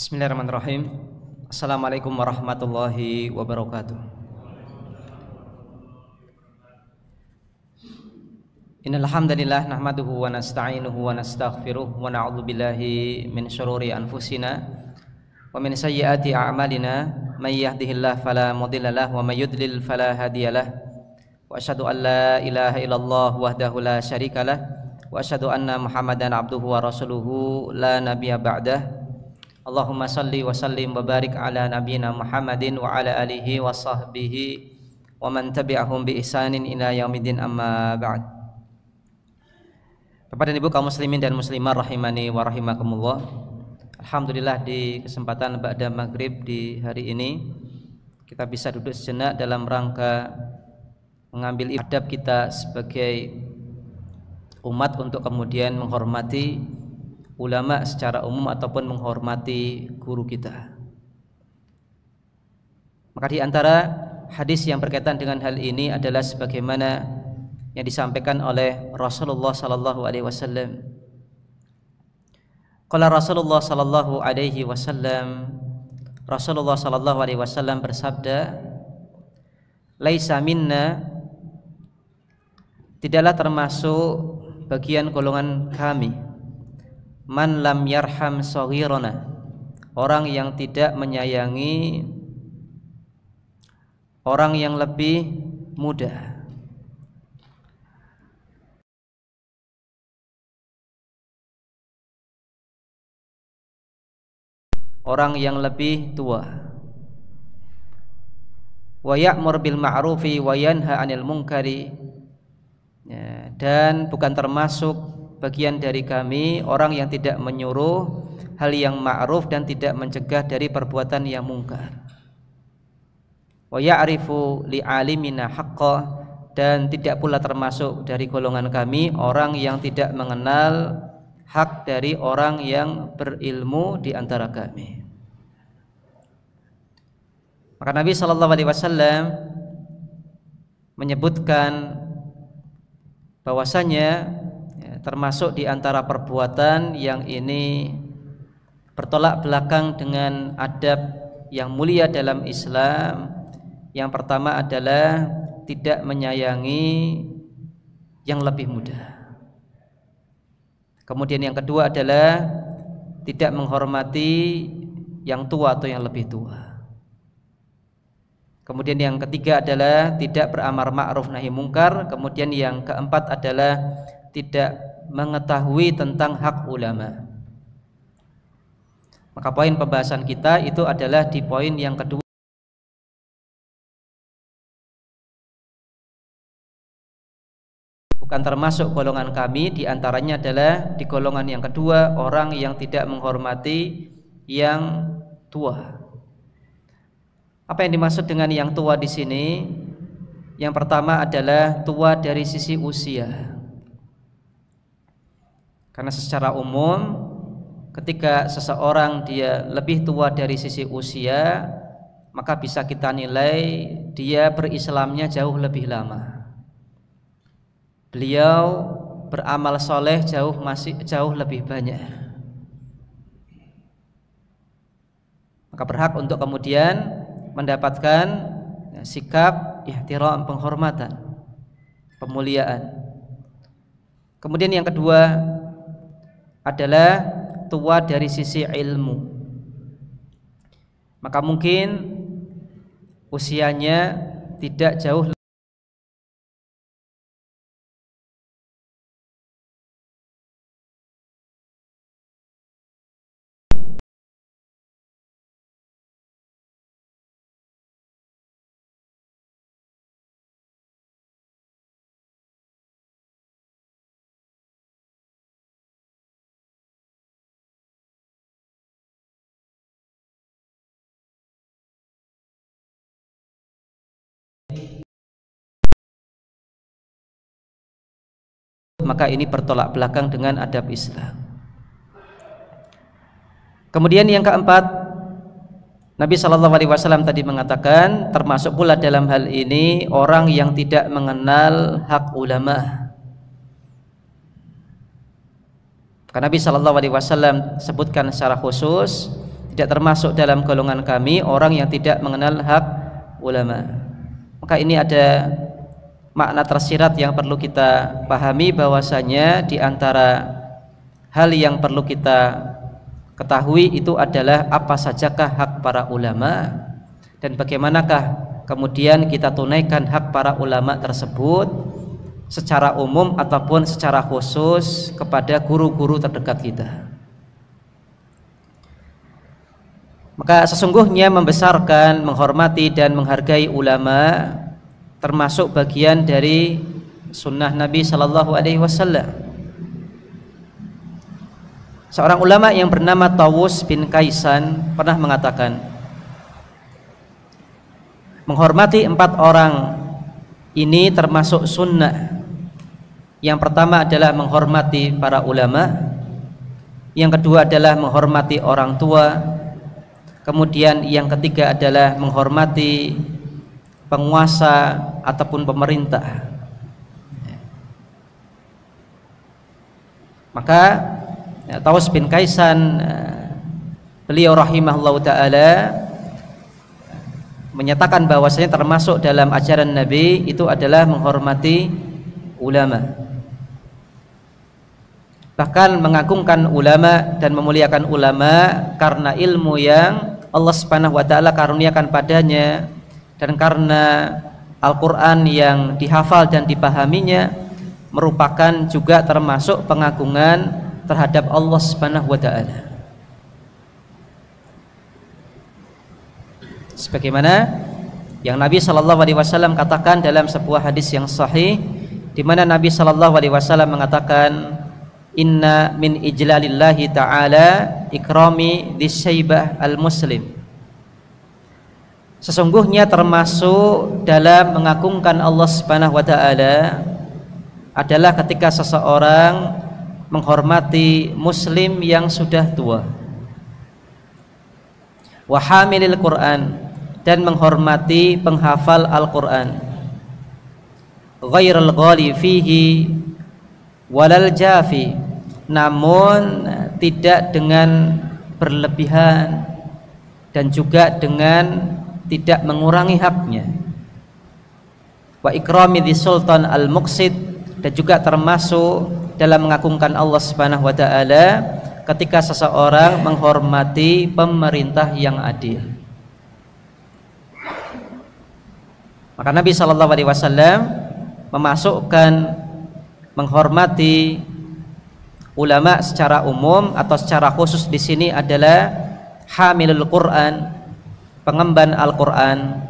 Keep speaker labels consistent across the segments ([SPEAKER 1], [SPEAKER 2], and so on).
[SPEAKER 1] Bismillahirrahmanirrahim. Assalamualaikum warahmatullahi wabarakatuh. Innal hamdalillah nahmaduhu wa nasta'inuhu wa nastaghfiruh wa na'udzu billahi min syururi anfusina wa min sayyiati a'malina may yahdihillahu fala mudilla lahu wa may yudlil fala hadiyalah wa asyhadu an la ilaha illallah wahdahu la syarikalah wa asyhadu anna Muhammadan abduhu wa rasuluhu la nabiyya ba'dah. Allahumma salli wa sallim wa barik ala nabiyyina Muhammadin wa ala alihi wa sahbihi wa man tabi'ahum bi ihsanin ila yaumiddin, amma ba'd. Bapak dan Ibu kaum muslimin dan muslimah rahimani wa rahimakumullah. Alhamdulillah di kesempatan ba'da maghrib di hari ini kita bisa duduk sejenak dalam rangka mengambil adab kita sebagai umat untuk kemudian menghormati ulama secara umum ataupun menghormati guru kita. Maka di antara hadis yang berkaitan dengan hal ini adalah sebagaimana yang disampaikan oleh Rasulullah sallallahu alaihi wasallam. Qala Rasulullah sallallahu alaihi wasallam, Rasulullah sallallahu alaihi wasallam bersabda, "Laisa minna," tidaklah termasuk bagian golongan kami, man lam yarham shaghirana, orang yang tidak menyayangi orang yang lebih muda. Orang yang lebih tua. Wa ya'mur bil ma'rufi wa yanha 'anil munkari, dan bukan termasuk bagian dari kami orang yang tidak menyuruh hal yang ma'ruf dan tidak mencegah dari perbuatan yang mungkar. Wa ya'rifu li'alimina haqqah, dan tidak pula termasuk dari golongan kami orang yang tidak mengenal hak dari orang yang berilmu di antara kami. Maka Nabi sallallahu alaihi wasallam menyebutkan bahwasanya termasuk di antara perbuatan yang ini bertolak belakang dengan adab yang mulia dalam Islam. Yang pertama adalah tidak menyayangi yang lebih muda. Kemudian yang kedua adalah tidak menghormati yang tua atau yang lebih tua. Kemudian yang ketiga adalah tidak beramar ma'ruf nahi mungkar. Kemudian yang keempat adalah tidak mengetahui tentang hak ulama. Maka poin pembahasan kita itu adalah di poin yang kedua. Bukan termasuk golongan kami, di antaranya adalah di golongan yang kedua, orang yang tidak menghormati yang tua. Apa yang dimaksud dengan yang tua di sini? Yang pertama adalah tua dari sisi usia. Karena secara umum ketika seseorang dia lebih tua dari sisi usia, maka bisa kita nilai dia berislamnya jauh lebih lama. Beliau beramal soleh jauh lebih banyak. Maka berhak untuk kemudian mendapatkan sikap ihtiram, penghormatan, pemuliaan. Kemudian yang kedua adalah tua dari sisi ilmu. Maka mungkin usianya tidak jauh maka ini bertolak belakang dengan adab Islam. Kemudian yang keempat, Nabi sallallahu alaihi wasallam tadi mengatakan termasuk pula dalam hal ini orang yang tidak mengenal hak ulama. Karena Nabi sallallahu alaihi wasallam sebutkan secara khusus tidak termasuk dalam golongan kami orang yang tidak mengenal hak ulama. Maka ini ada makna tersirat yang perlu kita pahami, bahwasanya di antara hal yang perlu kita ketahui itu adalah apa sajakah hak para ulama dan bagaimanakah kemudian kita tunaikan hak para ulama tersebut secara umum ataupun secara khusus kepada guru-guru terdekat kita. Maka sesungguhnya membesarkan, menghormati dan menghargai ulama termasuk bagian dari sunnah Nabi Sallallahu Alaihi Wasallam. Seorang ulama yang bernama Tawus bin Kaisan pernah mengatakan, menghormati 4 orang ini termasuk sunnah. Yang pertama adalah menghormati para ulama, yang kedua adalah menghormati orang tua, kemudian yang ketiga adalah menghormati penguasa ataupun pemerintah. Maka Tawus bin Kaisan beliau rahimahullahu ta'ala menyatakan bahwasanya termasuk dalam ajaran Nabi itu adalah menghormati ulama, bahkan mengagungkan ulama dan memuliakan ulama karena ilmu yang Allah Subhanahu wa ta'ala karuniakan padanya dan karena Al-Quran yang dihafal dan dipahaminya merupakan juga termasuk pengagungan terhadap Allah Subhanahu wa ta'ala. Sebagaimana yang Nabi Sallallahu Alaihi Wasallam katakan dalam sebuah hadis yang sahih, di mana Nabi Sallallahu Alaihi Wasallam mengatakan, inna min ijlalillahi ta'ala ikrami disyaibah al-muslim. Sesungguhnya termasuk dalam mengagungkan Allah Subhanahu wa ta'ala adalah ketika seseorang menghormati muslim yang sudah tua, wa hamilil Quran, dan menghormati penghafal Al-Quran, ghairul ghali fihi walal jafi, namun tidak dengan berlebihan dan juga dengan tidak mengurangi haknya, wa ikrami di sultan al-muqsid, dan juga termasuk dalam mengagungkan Allah Subhanahu wa ta'ala ketika seseorang menghormati pemerintah yang adil. Maka Nabi Sallallahu Alaihi Wasallam memasukkan menghormati ulama secara umum atau secara khusus di sini adalah hamilul Quran, pengemban Al-Quran.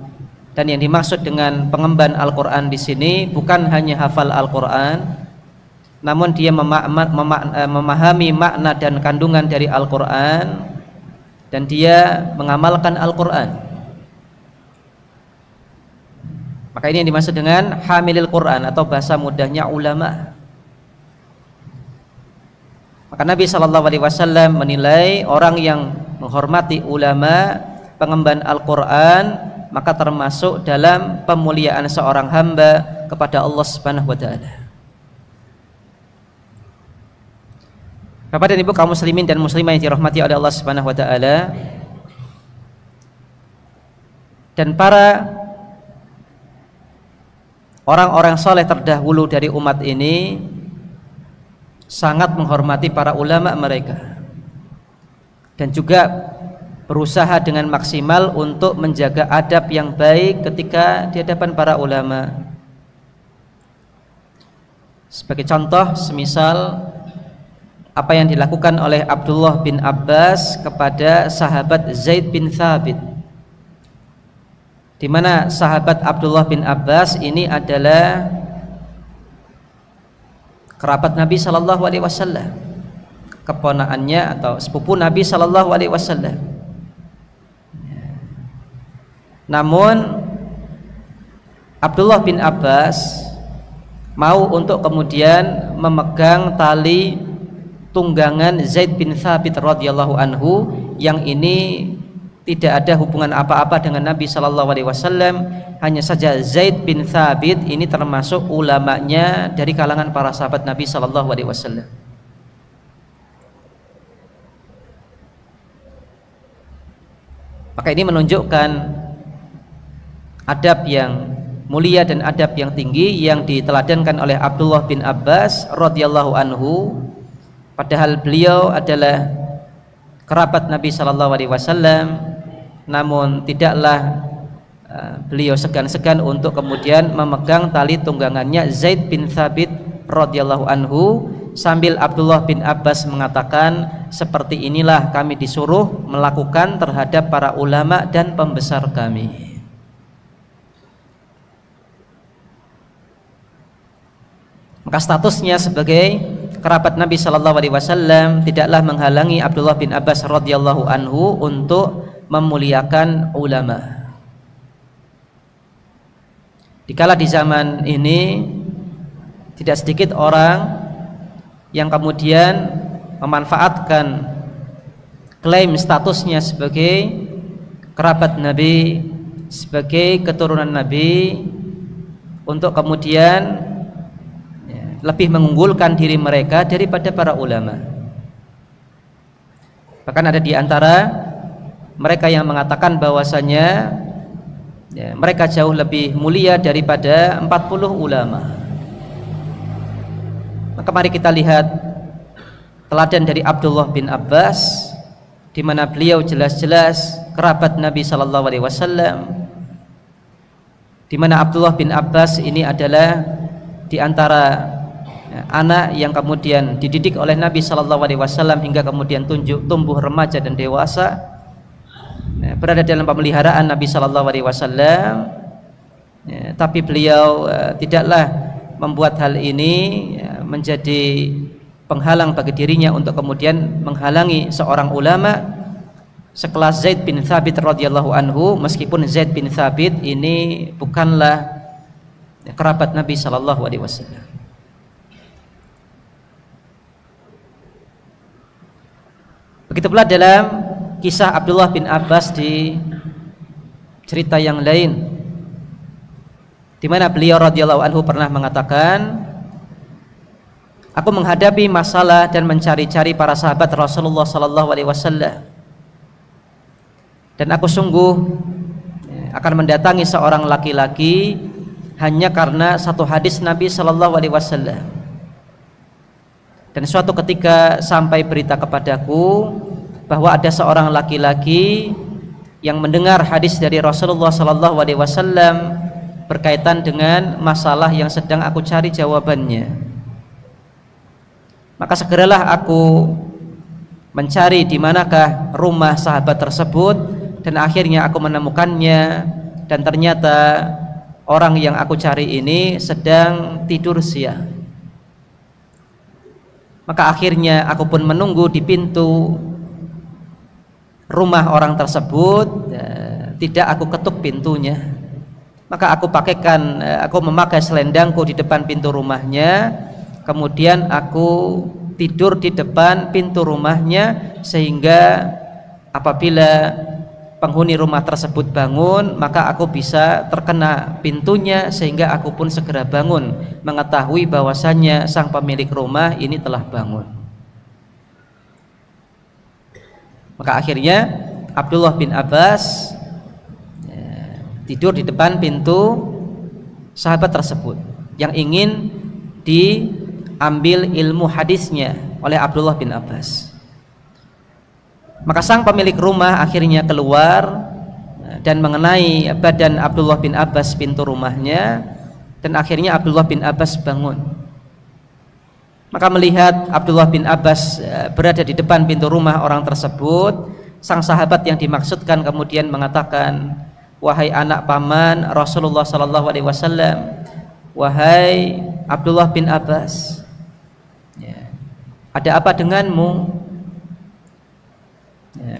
[SPEAKER 1] Dan yang dimaksud dengan pengemban Al-Quran di sini bukan hanya hafal Al-Quran, namun dia memahami makna dan kandungan dari Al-Quran dan dia mengamalkan Al-Quran. Maka ini yang dimaksud dengan hamilil Quran atau bahasa mudahnya ulama. Maka Nabi Sallallahu Alaihi Wasallam menilai orang yang menghormati ulama, pengemban Al-Quran, maka termasuk dalam pemuliaan seorang hamba kepada Allah Subhanahu wa ta'ala. Bapak dan Ibu kaum muslimin dan muslimah yang dirahmati oleh Allah Subhanahu wa ta'ala, dan para orang-orang soleh terdahulu dari umat ini sangat menghormati para ulama mereka dan juga berusaha dengan maksimal untuk menjaga adab yang baik ketika di hadapan para ulama. Sebagai contoh, semisal apa yang dilakukan oleh Abdullah bin Abbas kepada sahabat Zaid bin Thabit, di mana sahabat Abdullah bin Abbas ini adalah kerabat Nabi Sallallahu Alaihi Wasallam, keponakannya atau sepupu Nabi Sallallahu Alaihi Wasallam. Namun Abdullah bin Abbas mau untuk kemudian memegang tali tunggangan Zaid bin Thabit radhiyallahu anhu yang ini tidak ada hubungan apa-apa dengan Nabi Sallallahu Alaihi Wasallam. Hanya saja Zaid bin Thabit ini termasuk ulamanya dari kalangan para sahabat Nabi Sallallahu Alaihi Wasallam. Maka ini menunjukkan adab yang mulia dan adab yang tinggi yang diteladankan oleh Abdullah bin Abbas radhiyallahu anhu, padahal beliau adalah kerabat Nabi sallallahu alaihi wasallam, namun tidaklah beliau segan-segan untuk kemudian memegang tali tunggangannya Zaid bin Thabit radhiyallahu anhu, sambil Abdullah bin Abbas mengatakan, seperti inilah kami disuruh melakukan terhadap para ulama dan pembesar kami. Maka statusnya sebagai kerabat Nabi sallallahu alaihi wasallam tidaklah menghalangi Abdullah bin Abbas radhiyallahu anhu untuk memuliakan ulama. Dikala di zaman ini tidak sedikit orang yang kemudian memanfaatkan klaim statusnya sebagai kerabat Nabi, sebagai keturunan Nabi, untuk kemudian lebih mengunggulkan diri mereka daripada para ulama. Bahkan ada di antara mereka yang mengatakan bahwasanya mereka jauh lebih mulia daripada 40 ulama. Maka mari kita lihat teladan dari Abdullah bin Abbas, di mana beliau jelas-jelas kerabat Nabi sallallahu alaihi wasallam, di mana Abdullah bin Abbas ini adalah di antara anak yang kemudian dididik oleh Nabi sallallahu alaihi wasallam hingga kemudian tumbuh remaja dan dewasa, berada dalam pemeliharaan Nabi sallallahu alaihi wasallam, tapi beliau tidaklah membuat hal ini menjadi penghalang bagi dirinya untuk kemudian menghalangi seorang ulama sekelas Zaid bin Thabit radhiyallahu anhu, meskipun Zaid bin Thabit ini bukanlah kerabat Nabi sallallahu alaihi wasallam. Begitu pula dalam kisah Abdullah bin Abbas di cerita yang lain, di mana beliau radhiyallahu anhu pernah mengatakan, aku menghadapi masalah dan mencari-cari para sahabat Rasulullah sallallahu alaihi wasallam, dan aku sungguh akan mendatangi seorang laki-laki hanya karena satu hadis Nabi sallallahu alaihi wasallam. Dan suatu ketika sampai berita kepadaku bahwa ada seorang laki-laki yang mendengar hadis dari Rasulullah sallallahu alaihi wasallam berkaitan dengan masalah yang sedang aku cari jawabannya. Maka segeralah aku mencari di manakah rumah sahabat tersebut, dan akhirnya aku menemukannya, dan ternyata orang yang aku cari ini sedang tidur siang. Maka akhirnya aku pun menunggu di pintu rumah orang tersebut, tidak aku ketuk pintunya. Maka aku memakai selendangku di depan pintu rumahnya, kemudian aku tidur di depan pintu rumahnya, sehingga apabila penghuni rumah tersebut bangun, maka aku bisa terkena pintunya, sehingga aku pun segera bangun mengetahui bahwasannya sang pemilik rumah ini telah bangun. Maka akhirnya Abdullah bin Abbas tidur di depan pintu sahabat tersebut yang ingin diambil ilmu hadisnya oleh Abdullah bin Abbas. Maka sang pemilik rumah akhirnya keluar dan mengenai badan Abdullah bin Abbas pintu rumahnya, dan akhirnya Abdullah bin Abbas bangun. Maka melihat Abdullah bin Abbas berada di depan pintu rumah orang tersebut, sang sahabat yang dimaksudkan kemudian mengatakan, wahai anak paman Rasulullah sallallahu alaihi wasallam, wahai Abdullah bin Abbas, ada apa denganmu?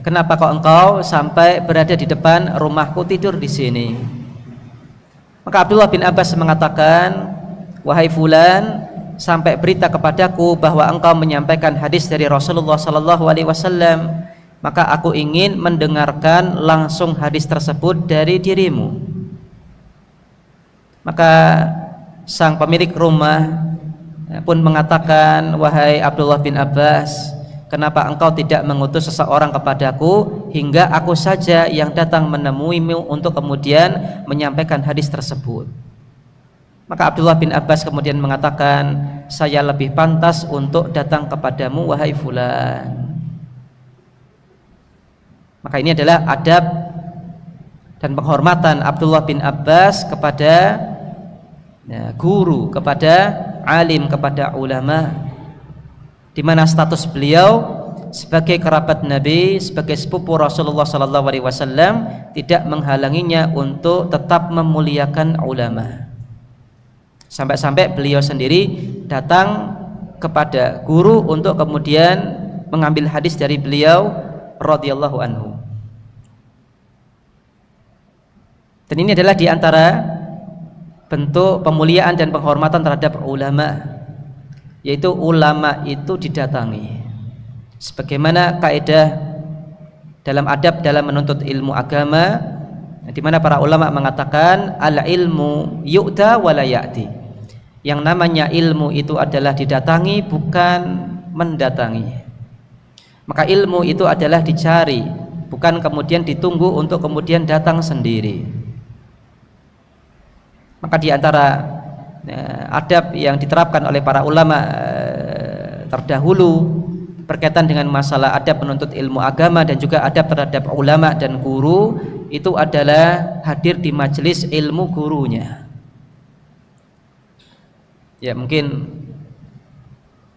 [SPEAKER 1] Kenapa kok engkau sampai berada di depan rumahku tidur di sini? Maka Abdullah bin Abbas mengatakan, wahai fulan, sampai berita kepadaku bahwa engkau menyampaikan hadis dari Rasulullah sallallahu alaihi wasallam, maka aku ingin mendengarkan langsung hadis tersebut dari dirimu. Maka sang pemilik rumah pun mengatakan, wahai Abdullah bin Abbas, kenapa engkau tidak mengutus seseorang kepadaku hingga aku saja yang datang menemuimu untuk kemudian menyampaikan hadis tersebut. Maka Abdullah bin Abbas kemudian mengatakan, saya lebih pantas untuk datang kepadamu wahai fulan. Maka ini adalah adab dan penghormatan Abdullah bin Abbas kepada guru, kepada alim, kepada ulama, di mana status beliau sebagai kerabat Nabi, sebagai sepupu Rasulullah SAW tidak menghalanginya untuk tetap memuliakan ulama. Sampai-sampai beliau sendiri datang kepada guru untuk kemudian mengambil hadis dari beliau radhiyallahu anhu. Dan ini adalah di antara bentuk pemuliaan dan penghormatan terhadap ulama, yaitu ulama itu didatangi. Sebagaimana kaidah dalam adab dalam menuntut ilmu agama, di mana para ulama mengatakan al ilmu yu'ta wa la ya'ti. Yang namanya ilmu itu adalah didatangi, bukan mendatangi. Maka ilmu itu adalah dicari, bukan kemudian ditunggu untuk kemudian datang sendiri. Maka di antara adab yang diterapkan oleh para ulama terdahulu berkaitan dengan masalah adab menuntut ilmu agama dan juga adab terhadap ulama dan guru, itu adalah hadir di majelis ilmu gurunya. Ya, mungkin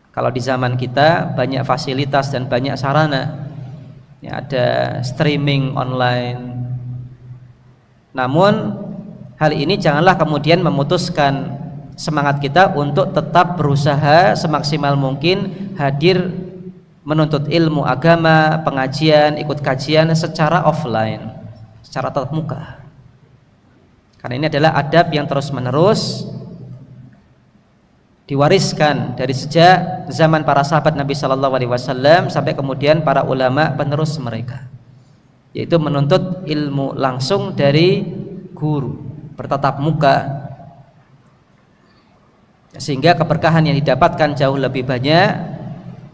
[SPEAKER 1] kalau di zaman kita banyak fasilitas dan banyak sarana, ya, ada streaming online. Namun hal ini janganlah kemudian memutuskan semangat kita untuk tetap berusaha semaksimal mungkin hadir menuntut ilmu agama, pengajian, ikut kajian secara offline, secara tatap muka. Karena ini adalah adab yang terus menerus diwariskan dari sejak zaman para sahabat Nabi Shallallahu Alaihi Wasallam sampai kemudian para ulama penerus mereka, yaitu menuntut ilmu langsung dari guru, bertatap muka, sehingga keberkahan yang didapatkan jauh lebih banyak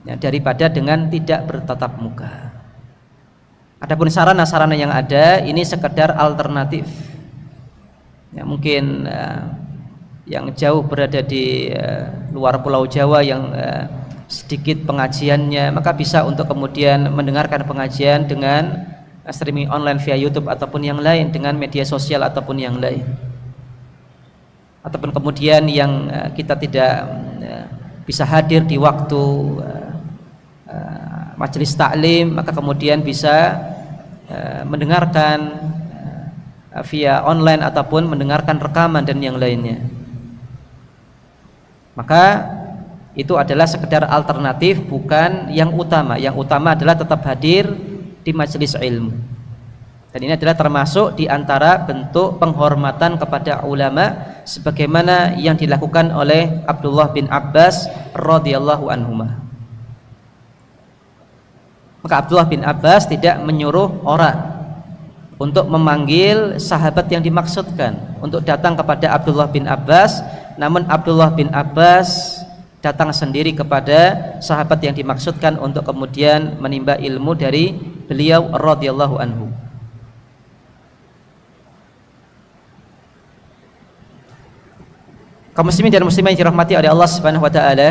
[SPEAKER 1] ya, daripada dengan tidak bertatap muka. Adapun sarana-sarana yang ada ini sekedar alternatif. Ya, mungkin yang jauh berada di luar Pulau Jawa yang sedikit pengajiannya, maka bisa untuk kemudian mendengarkan pengajian dengan streaming online via YouTube ataupun yang lain, dengan media sosial ataupun yang lain. Ataupun kemudian yang kita tidak bisa hadir di waktu majelis taklim, maka kemudian bisa mendengarkan via online ataupun mendengarkan rekaman dan yang lainnya. Maka itu adalah sekedar alternatif, bukan yang utama. Yang utama adalah tetap hadir di majelis ilmu. Dan ini adalah termasuk di antara bentuk penghormatan kepada ulama sebagaimana yang dilakukan oleh Abdullah bin Abbas radhiyallahu anhuma. Maka Abdullah bin Abbas tidak menyuruh orang untuk memanggil sahabat yang dimaksudkan untuk datang kepada Abdullah bin Abbas, namun Abdullah bin Abbas datang sendiri kepada sahabat yang dimaksudkan untuk kemudian menimba ilmu dari beliau radhiyallahu anhu. Kaum muslimin dan muslimah yang dirahmati oleh Allah Subhanahu wa taala,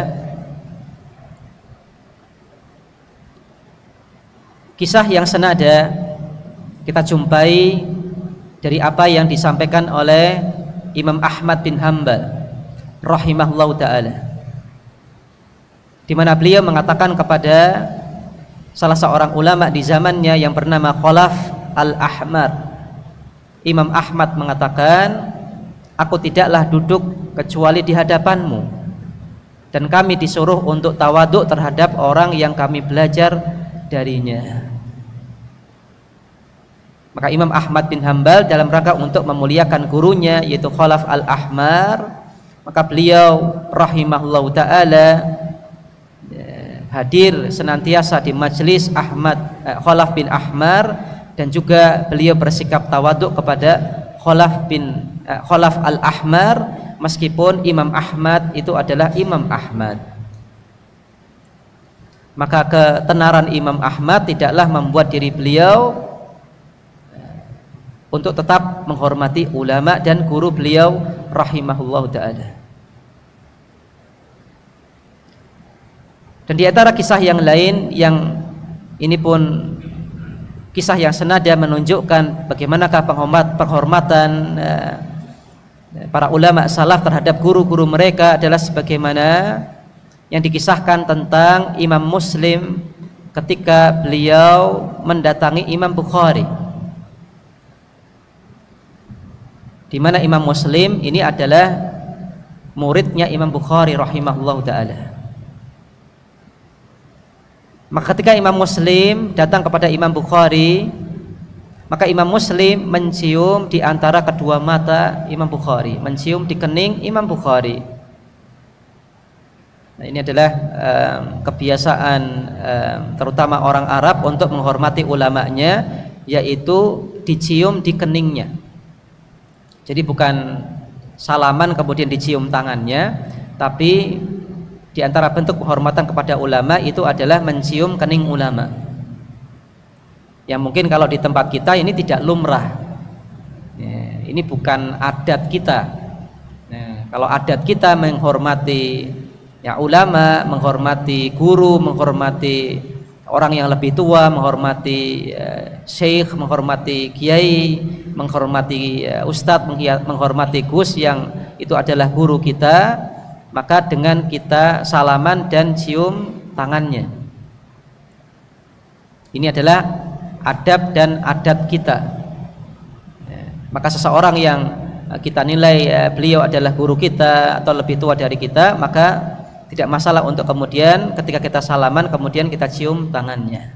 [SPEAKER 1] kisah yang senada kita jumpai dari apa yang disampaikan oleh Imam Ahmad bin Hanbal rahimahullahu ta'ala, di mana beliau mengatakan kepada salah seorang ulama di zamannya yang bernama Khalaf al-Ahmar. Imam Ahmad mengatakan, aku tidaklah duduk kecuali di hadapanmu, dan kami disuruh untuk tawaduk terhadap orang yang kami belajar darinya. Maka Imam Ahmad bin Hanbal dalam rangka untuk memuliakan gurunya yaitu Khalaf al-Ahmar, maka beliau rahimahullahu ta'ala hadir senantiasa di majelis Khalaf bin Ahmar, dan juga beliau bersikap tawaduk kepada Khalaf al-Ahmar meskipun Imam Ahmad itu adalah Imam Ahmad. maka ketenaran Imam Ahmad tidaklah membuat diri beliau untuk tetap menghormati ulama dan guru beliau rahimahullah ta'ala. Dan di antara kisah yang lain yang ini pun kisah yang senada menunjukkan bagaimanakah penghormatan para ulama salaf terhadap guru-guru mereka adalah sebagaimana yang dikisahkan tentang Imam Muslim ketika beliau mendatangi Imam Bukhari, di mana Imam Muslim ini adalah muridnya Imam Bukhari rahimahullahu ta'ala. Maka ketika Imam Muslim datang kepada Imam Bukhari, maka Imam Muslim mencium di antara kedua mata Imam Bukhari, mencium di kening Imam Bukhari. Nah, ini adalah kebiasaan terutama orang Arab untuk menghormati ulamanya, yaitu dicium di keningnya. Jadi bukan salaman kemudian dicium tangannya, tapi di antara bentuk penghormatan kepada ulama itu adalah mencium kening ulama. Yang mungkin kalau di tempat kita ini tidak lumrah. Ini bukan adat kita. Kalau adat kita menghormati ulama, menghormati guru, menghormati orang yang lebih tua, menghormati syekh, menghormati kiai, menghormati ustadz, menghormati gus yang itu adalah guru kita, maka dengan kita salaman dan cium tangannya. Ini adalah adab dan adat kita. Maka seseorang yang kita nilai beliau adalah guru kita atau lebih tua dari kita, maka tidak masalah untuk kemudian ketika kita salaman kemudian kita cium tangannya.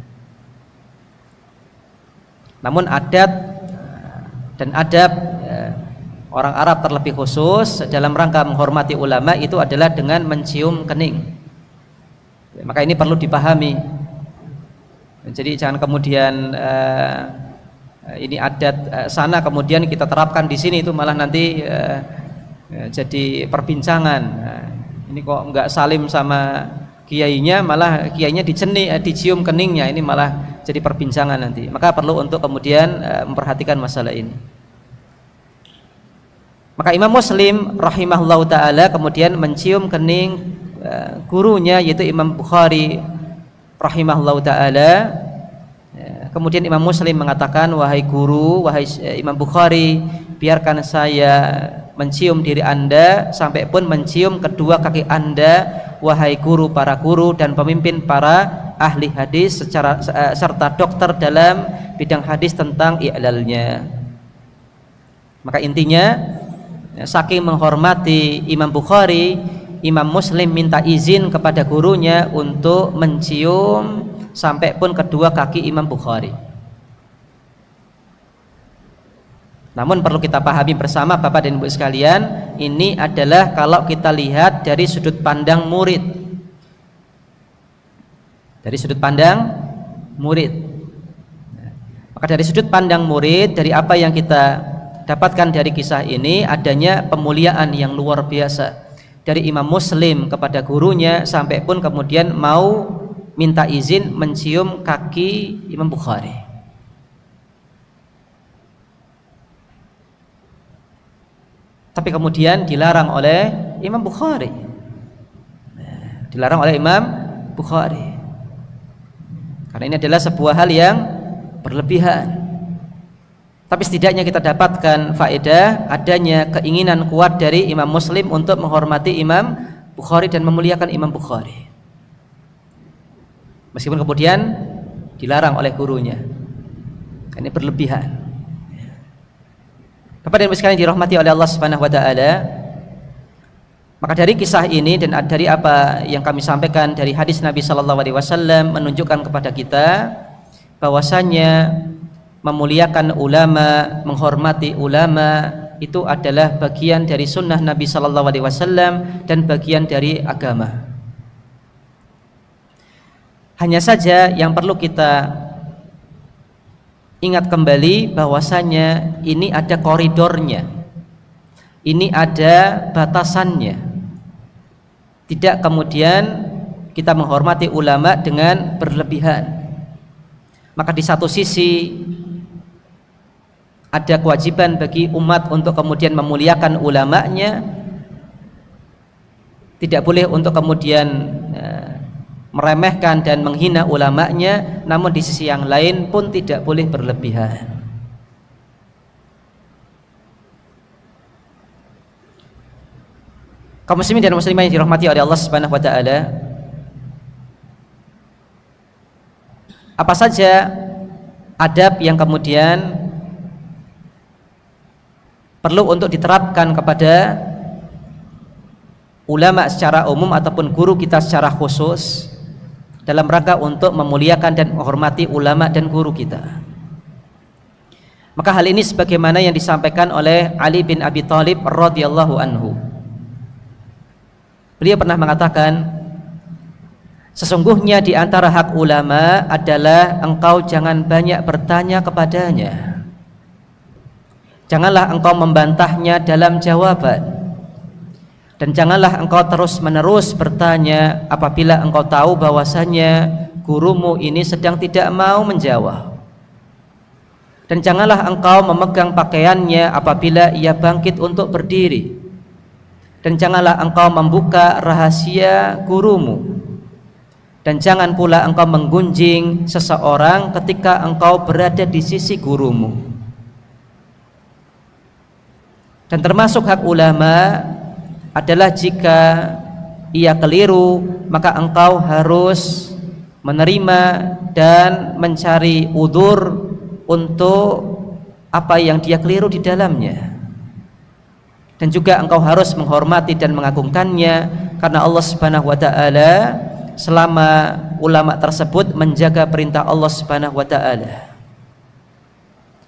[SPEAKER 1] Namun adat dan adab orang Arab terlebih khusus dalam rangka menghormati ulama itu adalah dengan mencium kening. Maka ini perlu dipahami. Jadi jangan kemudian ini adat sana kemudian kita terapkan di sini, itu malah nanti jadi perbincangan. Ini kok enggak salim sama kiainya, malah kiainya dicium keningnya, ini malah jadi perbincangan nanti. Maka perlu untuk kemudian memperhatikan masalah ini. Maka Imam Muslim rahimahullahu ta'ala kemudian mencium kening gurunya yaitu Imam Bukhari rahimahullahu ta'ala. Kemudian Imam Muslim mengatakan, wahai guru, wahai Imam Bukhari, biarkan saya mencium diri Anda sampai pun mencium kedua kaki Anda, wahai guru para guru dan pemimpin para ahli hadis serta dokter dalam bidang hadis tentang i'lalnya. Maka intinya, saking menghormati Imam Bukhari, Imam Muslim minta izin kepada gurunya untuk mencium sampai pun kedua kaki Imam Bukhari. Namun perlu kita pahami bersama Bapak dan Ibu sekalian, ini adalah kalau kita lihat dari sudut pandang murid. Dari sudut pandang murid. Maka dari sudut pandang murid, dari apa yang kita dapatkan dari kisah ini, adanya pemuliaan yang luar biasa dari Imam Muslim kepada gurunya sampai pun kemudian mau minta izin mencium kaki Imam Bukhari. Tapi kemudian dilarang oleh Imam Bukhari. Dilarang oleh Imam Bukhari. Karena ini adalah sebuah hal yang berlebihan. Tapi setidaknya kita dapatkan faedah adanya keinginan kuat dari Imam Muslim untuk menghormati Imam Bukhari dan memuliakan Imam Bukhari. Meskipun kemudian dilarang oleh gurunya. Ini berlebihan. Bapak dan Ibu sekalian dirahmati oleh Allah Subhanahu wa taala. Maka dari kisah ini dan dari apa yang kami sampaikan dari hadis Nabi sallallahu alaihi wasallam menunjukkan kepada kita bahwasanya memuliakan ulama, menghormati ulama itu adalah bagian dari sunnah Nabi sallallahu alaihi wasallam dan bagian dari agama. Hanya saja yang perlu kita ingat kembali bahwasanya ini ada koridornya, ini ada batasannya. Tidak kemudian kita menghormati ulama dengan berlebihan. Maka di satu sisi ada kewajiban bagi umat untuk kemudian memuliakan ulamanya, tidak boleh untuk kemudian meremehkan dan menghina ulamanya, namun di sisi yang lain pun tidak boleh berlebihan. Kaum muslimin dan muslimah yang dirahmati oleh Allah Subhanahu wa taala, apa saja adab yang kemudian perlu untuk diterapkan kepada ulama secara umum ataupun guru kita secara khusus dalam rangka untuk memuliakan dan menghormati ulama dan guru kita? Maka hal ini sebagaimana yang disampaikan oleh Ali bin Abi Thalib radhiyallahu anhu. Beliau pernah mengatakan, sesungguhnya di antara hak ulama adalah engkau jangan banyak bertanya kepadanya. Janganlah engkau membantahnya dalam jawaban. Dan janganlah engkau terus-menerus bertanya apabila engkau tahu bahwasanya gurumu ini sedang tidak mau menjawab. Dan janganlah engkau memegang pakaiannya apabila ia bangkit untuk berdiri. Dan janganlah engkau membuka rahasia gurumu. Dan jangan pula engkau menggunjing seseorang ketika engkau berada di sisi gurumu. Dan termasuk hak ulama adalah jika ia keliru, maka engkau harus menerima dan mencari udzur untuk apa yang dia keliru di dalamnya. Dan juga engkau harus menghormati dan mengagungkannya, karena Allah Subhanahu wa taala selama ulama tersebut menjaga perintah Allah Subhanahu wa taala.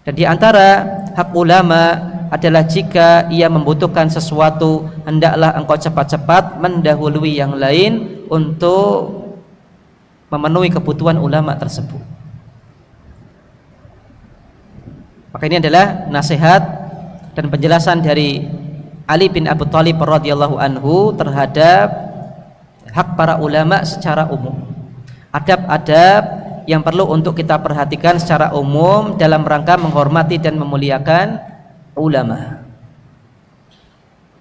[SPEAKER 1] Dan di antara hak ulama adalah jika ia membutuhkan sesuatu, hendaklah engkau cepat-cepat mendahului yang lain untuk memenuhi kebutuhan ulama tersebut. Maka ini adalah nasihat dan penjelasan dari Ali bin Abi Thalib radhiyallahu anhu terhadap hak para ulama secara umum. Adab-adab yang perlu untuk kita perhatikan secara umum dalam rangka menghormati dan memuliakan ulama.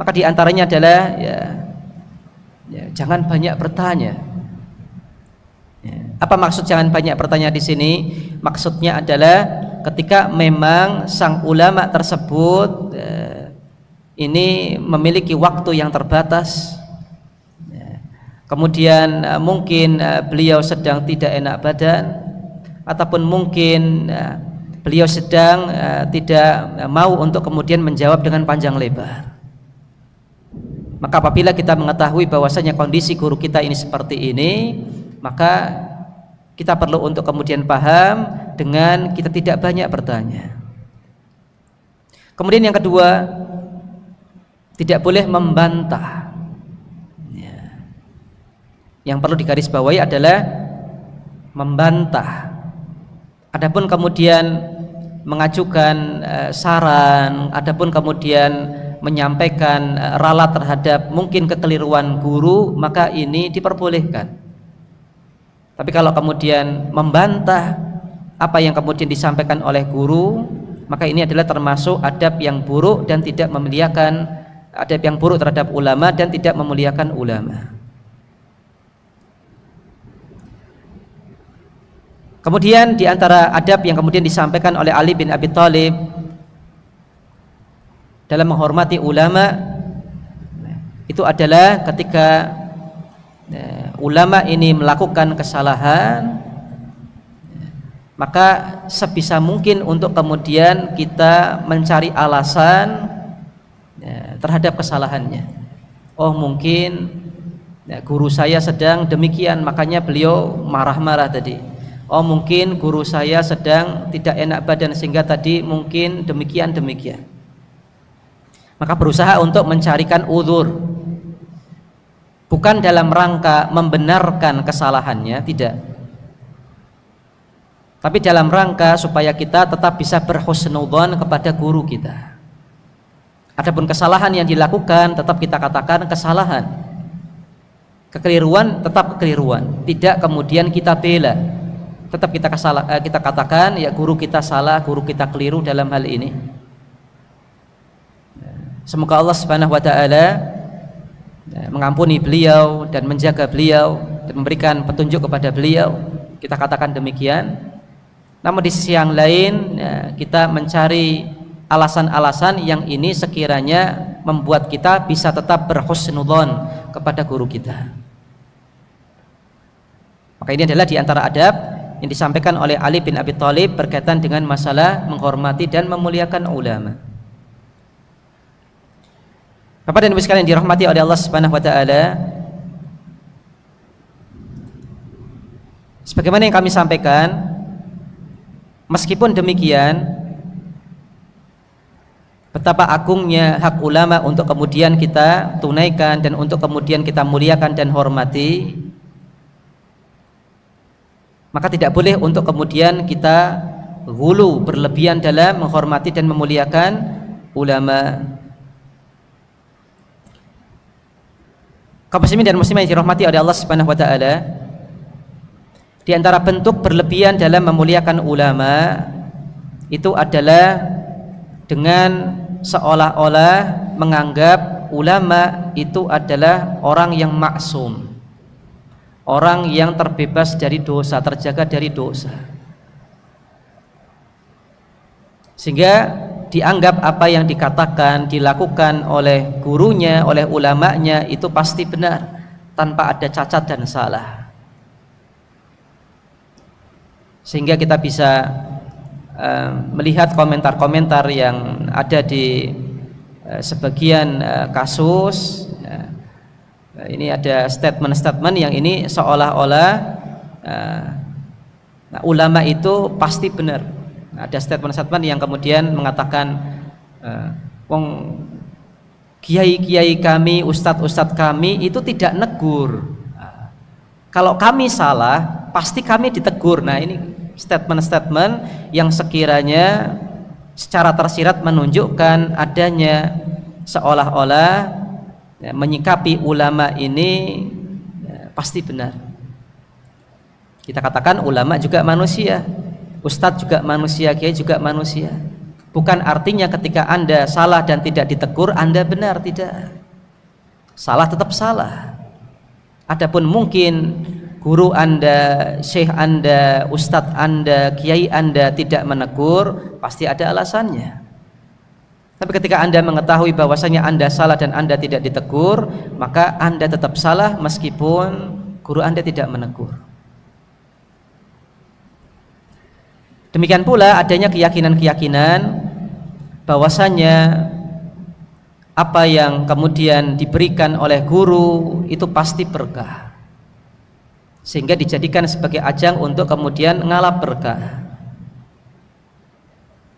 [SPEAKER 1] Maka diantaranya adalah jangan banyak bertanya. Apa maksud jangan banyak bertanya di sini? Maksudnya adalah ketika memang sang ulama tersebut ini memiliki waktu yang terbatas, kemudian mungkin beliau sedang tidak enak badan, ataupun mungkin beliau sedang tidak mau untuk kemudian menjawab dengan panjang lebar. Maka apabila kita mengetahui bahwasanya kondisi guru kita ini seperti ini, maka kita perlu untuk kemudian paham dengan kita tidak banyak bertanya. Kemudian yang kedua, tidak boleh membantah. Yang perlu digarisbawahi adalah membantah. Adapun kemudian mengajukan saran, adapun kemudian menyampaikan ralat terhadap mungkin kekeliruan guru, maka ini diperbolehkan. Tapi kalau kemudian membantah apa yang kemudian disampaikan oleh guru, maka ini adalah termasuk adab yang buruk dan tidak memuliakan, adab yang buruk terhadap ulama dan tidak memuliakan ulama. Kemudian di antara adab yang kemudian disampaikan oleh Ali bin Abi Thalib dalam menghormati ulama itu adalah ketika ulama ini melakukan kesalahan, maka sebisa mungkin untuk kemudian kita mencari alasan terhadap kesalahannya. Oh, mungkin guru saya sedang demikian, makanya beliau marah-marah tadi. Oh, mungkin guru saya sedang tidak enak badan sehingga tadi mungkin demikian. Maka berusaha untuk mencarikan udzur, bukan dalam rangka membenarkan kesalahannya, tidak, tapi dalam rangka supaya kita tetap bisa berhusnudzon kepada guru kita. Adapun kesalahan yang dilakukan tetap kita katakan kesalahan, Kekeliruan tetap kekeliruan, tidak kemudian kita bela. Tetap kita katakan ya guru kita salah, guru kita keliru dalam hal ini. Semoga Allah Subhanahu wa taala mengampuni beliau dan menjaga beliau dan memberikan petunjuk kepada beliau. Kita katakan demikian. Namun di sisi yang lain kita mencari alasan-alasan yang ini sekiranya membuat kita bisa tetap berhusnudzon kepada guru kita. Maka ini adalah di antara adab yang disampaikan oleh Ali bin Abi Thalib berkaitan dengan masalah menghormati dan memuliakan ulama. Bapak dan Ibu sekalian dirahmati oleh Allah Subhanahu wa taala, sebagaimana yang kami sampaikan, meskipun demikian betapa agungnya hak ulama untuk kemudian kita tunaikan dan untuk kemudian kita muliakan dan hormati, maka tidak boleh untuk kemudian kita ghulu berlebihan dalam menghormati dan memuliakan ulama. Kaum muslimin dan muslimah yang dirahmati oleh Allah Subhanahu wa taala, di antara bentuk berlebihan dalam memuliakan ulama itu adalah dengan seolah-olah menganggap ulama itu adalah orang yang maksum, orang yang terbebas dari dosa, terjaga dari dosa, sehingga dianggap apa yang dikatakan, dilakukan oleh gurunya, oleh ulamanya itu pasti benar tanpa ada cacat dan salah. Sehingga kita bisa melihat komentar-komentar yang ada di sebagian kasus. Ini ada statement-statement yang ini seolah-olah ulama itu pasti benar. Ada statement-statement yang kemudian mengatakan wong kiai-kiai kami, ustadz-ustadz kami itu tidak negur. Kalau kami salah, pasti kami ditegur. Nah, ini statement-statement yang sekiranya secara tersirat menunjukkan adanya seolah-olah menyikapi ulama ini pasti benar. Kita katakan ulama juga manusia, ustadz juga manusia, kiai juga manusia. Bukan artinya ketika Anda salah dan tidak ditegur Anda benar, tidak. Salah tetap salah. Adapun mungkin guru Anda, syekh Anda, ustadz Anda, kiai Anda tidak menegur, pasti ada alasannya. Tapi ketika Anda mengetahui bahwasanya Anda salah dan Anda tidak ditegur, maka Anda tetap salah meskipun guru Anda tidak menegur. Demikian pula adanya keyakinan-keyakinan bahwasanya apa yang kemudian diberikan oleh guru itu pasti berkah, sehingga dijadikan sebagai ajang untuk kemudian ngalap berkah.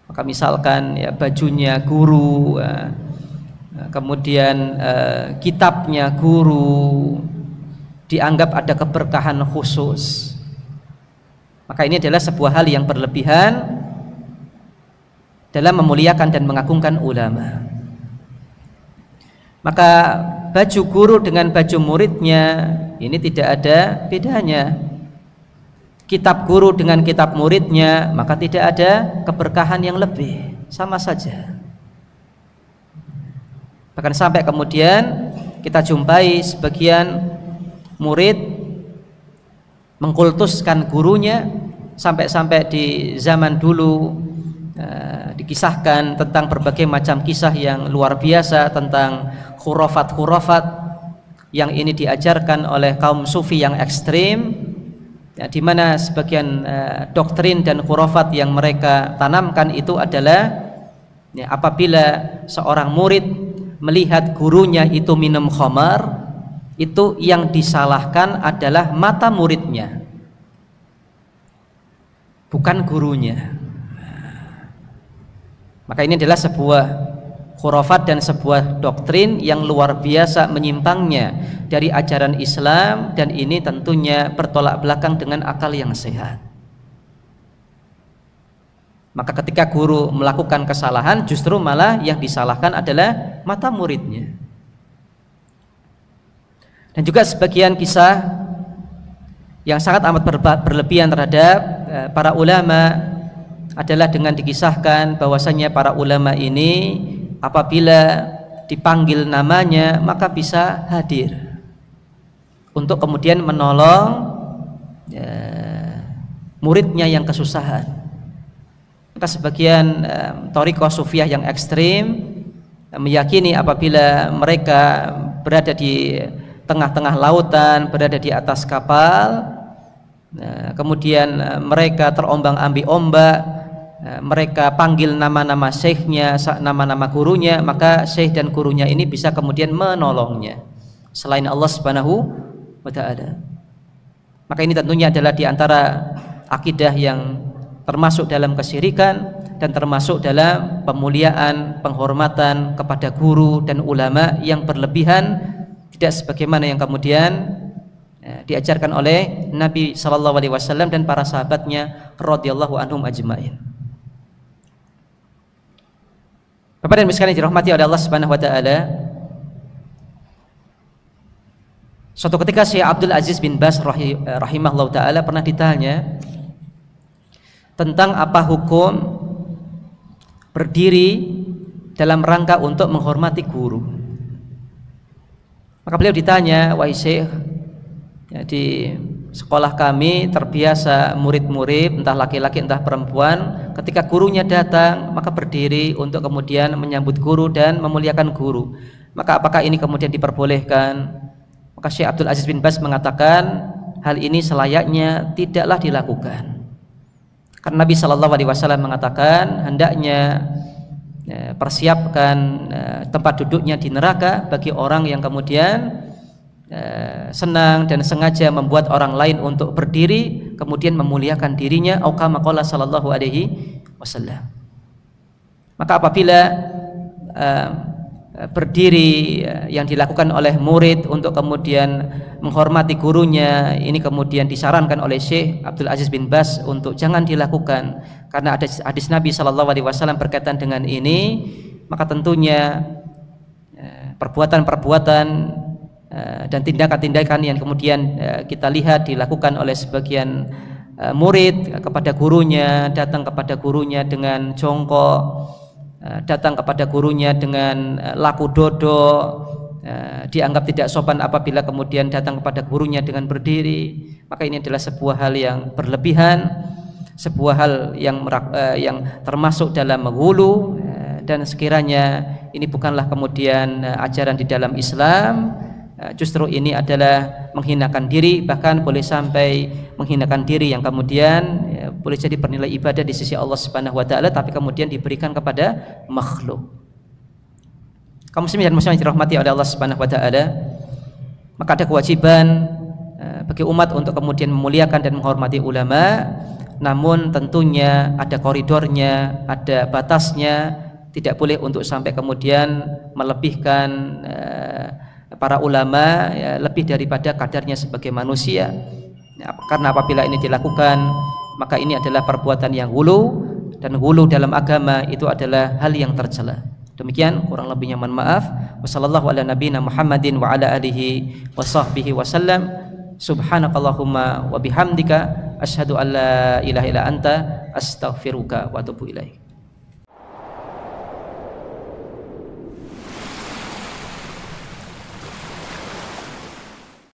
[SPEAKER 1] Maka misalkan ya bajunya guru, kemudian kitabnya guru dianggap ada keberkahan khusus. Maka ini adalah sebuah hal yang berlebihan dalam memuliakan dan mengagungkan ulama. Maka baju guru dengan baju muridnya ini tidak ada bedanya. Kitab guru dengan kitab muridnya maka tidak ada keberkahan yang lebih, sama saja. Bahkan sampai kemudian kita jumpai sebagian murid mengkultuskan gurunya, sampai-sampai di zaman dulu dikisahkan tentang berbagai macam kisah yang luar biasa tentang khurafat-khurafat yang ini diajarkan oleh kaum sufi yang ekstrim, ya, di mana sebagian doktrin dan khurafat yang mereka tanamkan itu adalah ya, apabila seorang murid melihat gurunya itu minum khamar, itu yang disalahkan adalah mata muridnya, bukan gurunya. Maka ini adalah sebuah khurafat dan sebuah doktrin yang luar biasa menyimpangnya dari ajaran Islam, dan ini tentunya bertolak belakang dengan akal yang sehat. Maka ketika guru melakukan kesalahan, justru malah yang disalahkan adalah mata muridnya. Dan juga sebagian kisah yang sangat amat berlebihan terhadap para ulama adalah dengan dikisahkan bahwasanya para ulama ini apabila dipanggil namanya maka bisa hadir untuk kemudian menolong muridnya yang kesusahan. Maka sebagian thariqah sufiyah yang ekstrim meyakini apabila mereka berada di tengah-tengah lautan, berada di atas kapal, kemudian mereka terombang-ambing ombak, mereka panggil nama-nama syekhnya, nama-nama gurunya, maka syekh dan gurunya ini bisa kemudian menolongnya selain Allah Subhanahu wa ta'ala. Maka ini tentunya adalah di antara akidah yang termasuk dalam kesyirikan dan termasuk dalam pemuliaan, penghormatan kepada guru dan ulama yang berlebihan, tidak sebagaimana yang kemudian diajarkan oleh Nabi sallallahu alaihi wasallam dan para sahabatnya radhiyallahu anhum ajmain. Bapak dan Ibu sekalian dirahmati oleh Allah Subhanahu wa taala. Suatu ketika Syekh Abdul Aziz bin Baz rahimahullah taala pernah ditanya tentang apa hukum berdiri dalam rangka untuk menghormati guru. Maka beliau ditanya, wahai Syekh, ya, di sekolah kami terbiasa murid-murid entah laki-laki entah perempuan ketika gurunya datang maka berdiri untuk kemudian menyambut guru dan memuliakan guru. Maka apakah ini kemudian diperbolehkan? Maka Syekh Abdul Aziz bin Baz mengatakan hal ini selayaknya tidaklah dilakukan. Karena Nabi sallallahu alaihi wasallam mengatakan hendaknya persiapkan tempat duduknya di neraka bagi orang yang kemudian senang dan sengaja membuat orang lain untuk berdiri kemudian memuliakan dirinya, atau kama qala sallallahu alaihi wasallam. Maka apabila berdiri yang dilakukan oleh murid untuk kemudian menghormati gurunya ini kemudian disarankan oleh Syekh Abdul Aziz bin Baz untuk jangan dilakukan karena ada hadis Nabi sallallahu alaihi wasallam berkaitan dengan ini. Maka tentunya perbuatan-perbuatan dan tindakan-tindakan yang kemudian kita lihat dilakukan oleh sebagian murid kepada gurunya, datang kepada gurunya dengan jongkok, datang kepada gurunya dengan laku dodo, dianggap tidak sopan apabila kemudian datang kepada gurunya dengan berdiri. Maka ini adalah sebuah hal yang berlebihan, sebuah hal yang termasuk dalam menghulu, dan sekiranya ini bukanlah kemudian ajaran di dalam Islam, justru ini adalah menghinakan diri, bahkan boleh sampai menghinakan diri yang kemudian boleh jadi bernilai ibadah di sisi Allah Subhanahu wa taala tapi kemudian diberikan kepada makhluk. Kaum muslimin dan muslimat dirahmati oleh Allah Subhanahu wa taala, maka ada kewajiban bagi umat untuk kemudian memuliakan dan menghormati ulama, namun tentunya ada koridornya, ada batasnya. Tidak boleh untuk sampai kemudian melebihkan para ulama lebih daripada kadarnya sebagai manusia. Karena apabila ini dilakukan maka ini adalah perbuatan yang hulu, dan hulu dalam agama itu adalah hal yang tercela. Demikian kurang lebihnya mohon maaf. Wassallallahu ala nabiyina Muhammadin wa ala alihi wa sahbihi wasallam. Subhanakallahumma wa bihamdika asyhadu an la ilaha illa anta astaghfiruka wa atubu ilaik.